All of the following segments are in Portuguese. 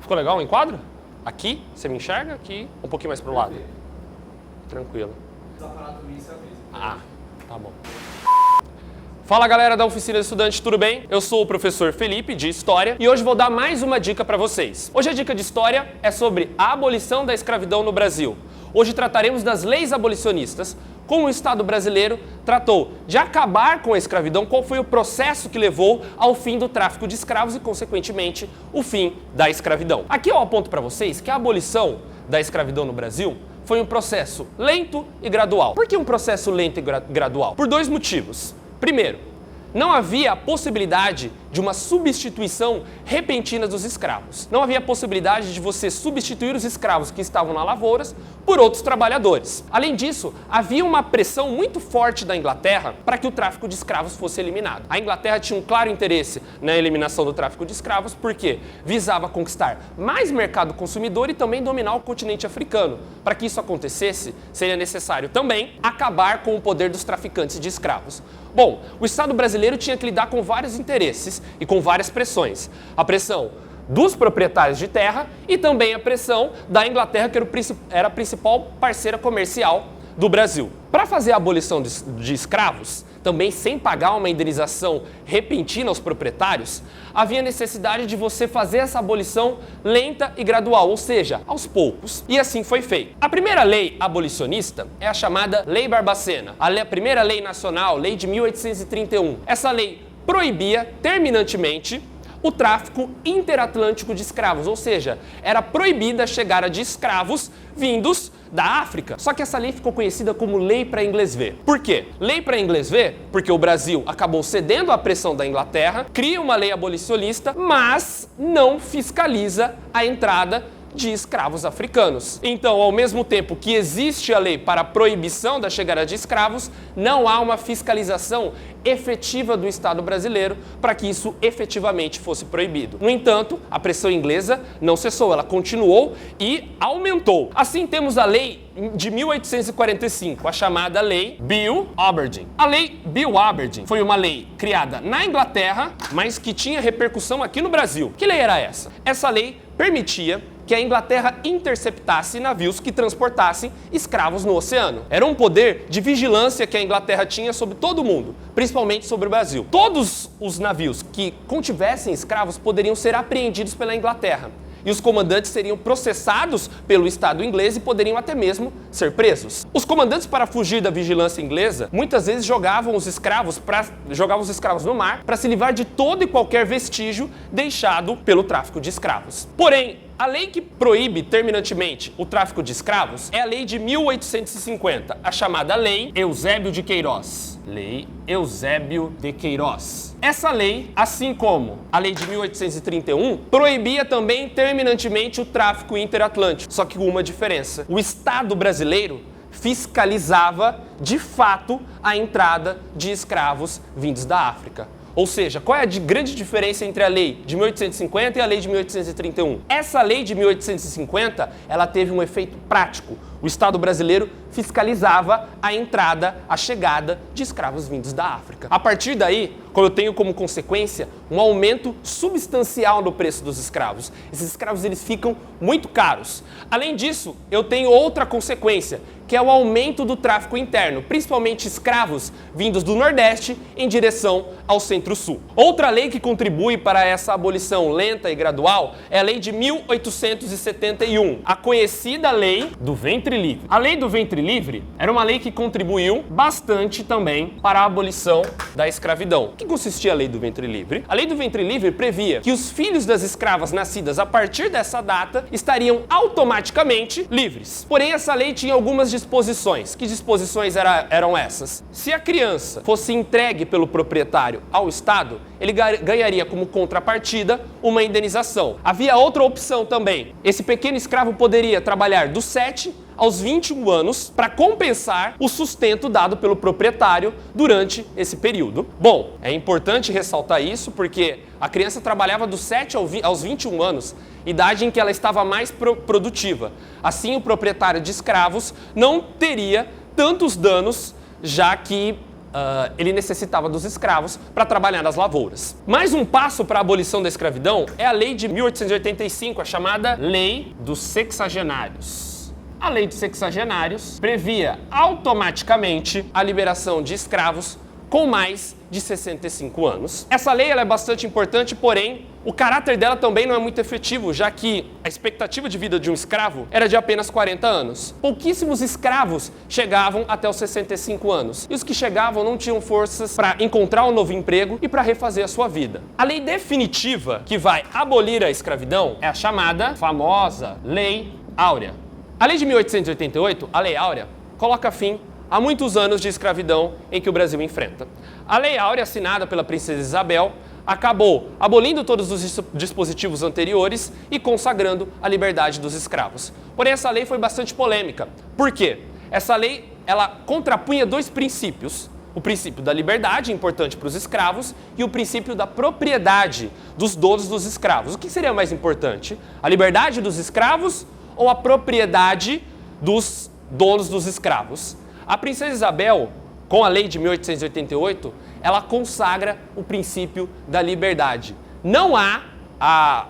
Ficou legal o enquadro? Aqui, você me enxerga? Aqui, um pouquinho mais pro lado. Tranquilo. Ah, tá bom. Fala galera da Oficina do Estudante, tudo bem? Eu sou o professor Felipe, de História, e hoje vou dar mais uma dica para vocês. Hoje a dica de História é sobre a abolição da escravidão no Brasil. Hoje trataremos das leis abolicionistas, como o Estado brasileiro tratou de acabar com a escravidão, qual foi o processo que levou ao fim do tráfico de escravos e, consequentemente, o fim da escravidão. Aqui eu aponto para vocês que a abolição da escravidão no Brasil foi um processo lento e gradual. Por que um processo lento e gradual? Por dois motivos. Primeiro, não havia a possibilidade de uma substituição repentina dos escravos. Não havia a possibilidade de você substituir os escravos que estavam nas lavouras por outros trabalhadores. Além disso, havia uma pressão muito forte da Inglaterra para que o tráfico de escravos fosse eliminado. A Inglaterra tinha um claro interesse na eliminação do tráfico de escravos porque visava conquistar mais mercado consumidor e também dominar o continente africano. Para que isso acontecesse, seria necessário também acabar com o poder dos traficantes de escravos. Bom, o Estado brasileiro tinha que lidar com vários interesses e com várias pressões. A pressão dos proprietários de terra e também a pressão da Inglaterra, que era a principal parceira comercial do Brasil. Para fazer a abolição de escravos, também sem pagar uma indenização repentina aos proprietários, havia necessidade de você fazer essa abolição lenta e gradual, ou seja, aos poucos. E assim foi feito. A primeira lei abolicionista é a chamada Lei Barbacena, a primeira lei nacional, lei de 1831. Essa lei proibia terminantemente o tráfico interatlântico de escravos, ou seja, era proibida a chegada de escravos vindos da África. Só que essa lei ficou conhecida como Lei para Inglês Ver. Por quê? Lei para Inglês Ver porque o Brasil acabou cedendo à pressão da Inglaterra, cria uma lei abolicionista, mas não fiscaliza a entrada de escravos africanos. Então, ao mesmo tempo que existe a lei para a proibição da chegada de escravos, não há uma fiscalização efetiva do Estado brasileiro para que isso efetivamente fosse proibido. No entanto, a pressão inglesa não cessou, ela continuou e aumentou. Assim, temos a lei de 1845, a chamada Lei Bill Aberdeen. A Lei Bill Aberdeen foi uma lei criada na Inglaterra, mas que tinha repercussão aqui no Brasil. Que lei era essa? Essa lei permitia que a Inglaterra interceptasse navios que transportassem escravos no oceano. Era um poder de vigilância que a Inglaterra tinha sobre todo o mundo, principalmente sobre o Brasil. Todos os navios que contivessem escravos poderiam ser apreendidos pela Inglaterra. E os comandantes seriam processados pelo Estado inglês e poderiam até mesmo ser presos. Os comandantes, para fugir da vigilância inglesa, muitas vezes jogavam os escravos no mar para se livrar de todo e qualquer vestígio deixado pelo tráfico de escravos. Porém, a lei que proíbe terminantemente o tráfico de escravos é a lei de 1850, a chamada Lei Eusébio de Queiroz. Lei Eusébio de Queiroz. Essa lei, assim como a lei de 1831, proibia também terminantemente o tráfico interatlântico, só que com uma diferença. O Estado brasileiro fiscalizava, de fato, a entrada de escravos vindos da África. Ou seja, qual é a grande diferença entre a lei de 1850 e a lei de 1831? Essa lei de 1850, ela teve um efeito prático. O Estado brasileiro fiscalizava a entrada, a chegada de escravos vindos da África. A partir daí, eu tenho como consequência um aumento substancial no preço dos escravos. Esses escravos eles ficam muito caros. Além disso, eu tenho outra consequência, que é o aumento do tráfico interno, principalmente escravos vindos do Nordeste em direção ao Centro-Sul. Outra lei que contribui para essa abolição lenta e gradual é a Lei de 1871, a conhecida Lei do Ventre Livre. A Lei do Ventre Livre era uma lei que contribuiu bastante também para a abolição da escravidão. O que consistia a Lei do Ventre Livre? A Lei do Ventre Livre previa que os filhos das escravas nascidas a partir dessa data estariam automaticamente livres. Porém, essa lei tinha algumas disposições. Que disposições eram essas? Se a criança fosse entregue pelo proprietário ao Estado, ele ganharia como contrapartida uma indenização. Havia outra opção também. Esse pequeno escravo poderia trabalhar dos 7 aos 21 anos para compensar o sustento dado pelo proprietário durante esse período. Bom, é importante ressaltar isso porque a criança trabalhava dos 7 aos 21 anos, idade em que ela estava mais produtiva. Assim, o proprietário de escravos não teria tantos danos, já que ele necessitava dos escravos para trabalhar nas lavouras. Mais um passo para a abolição da escravidão é a lei de 1885, a chamada Lei dos Sexagenários. A lei dos sexagenários previa automaticamente a liberação de escravos com mais de 65 anos. Essa lei ela é bastante importante, porém, o caráter dela também não é muito efetivo, já que a expectativa de vida de um escravo era de apenas 40 anos. Pouquíssimos escravos chegavam até os 65 anos, e os que chegavam não tinham forças para encontrar um novo emprego e para refazer a sua vida. A lei definitiva que vai abolir a escravidão é a chamada, famosa Lei Áurea. A lei de 1888, a Lei Áurea, coloca fim a muitos anos de escravidão em que o Brasil enfrenta. A Lei Áurea, assinada pela princesa Isabel, acabou abolindo todos os dispositivos anteriores e consagrando a liberdade dos escravos. Porém, essa lei foi bastante polêmica. Por quê? Essa lei, ela contrapunha dois princípios. O princípio da liberdade, importante para os escravos, e o princípio da propriedade dos donos dos escravos. O que seria mais importante? A liberdade dos escravos ou a propriedade dos donos dos escravos? A princesa Isabel, com a lei de 1888, ela consagra o princípio da liberdade. Não há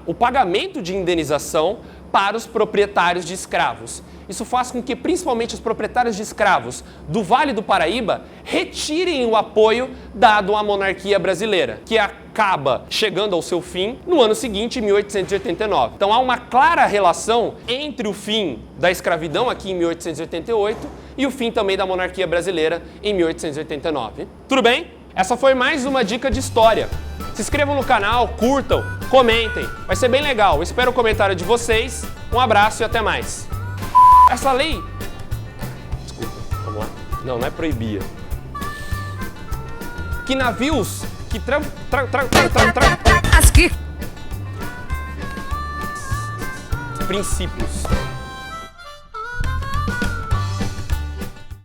o pagamento de indenização para os proprietários de escravos. Isso faz com que, principalmente, os proprietários de escravos do Vale do Paraíba retirem o apoio dado à monarquia brasileira, que acaba chegando ao seu fim no ano seguinte, em 1889. Então há uma clara relação entre o fim da escravidão aqui em 1888 e o fim também da monarquia brasileira em 1889. Tudo bem? Essa foi mais uma dica de história. Se inscrevam no canal, curtam, comentem. Vai ser bem legal. Eu espero o comentário de vocês. Um abraço e até mais. Essa lei... Desculpa, vamos lá. Não é proibia. Que navios que princípios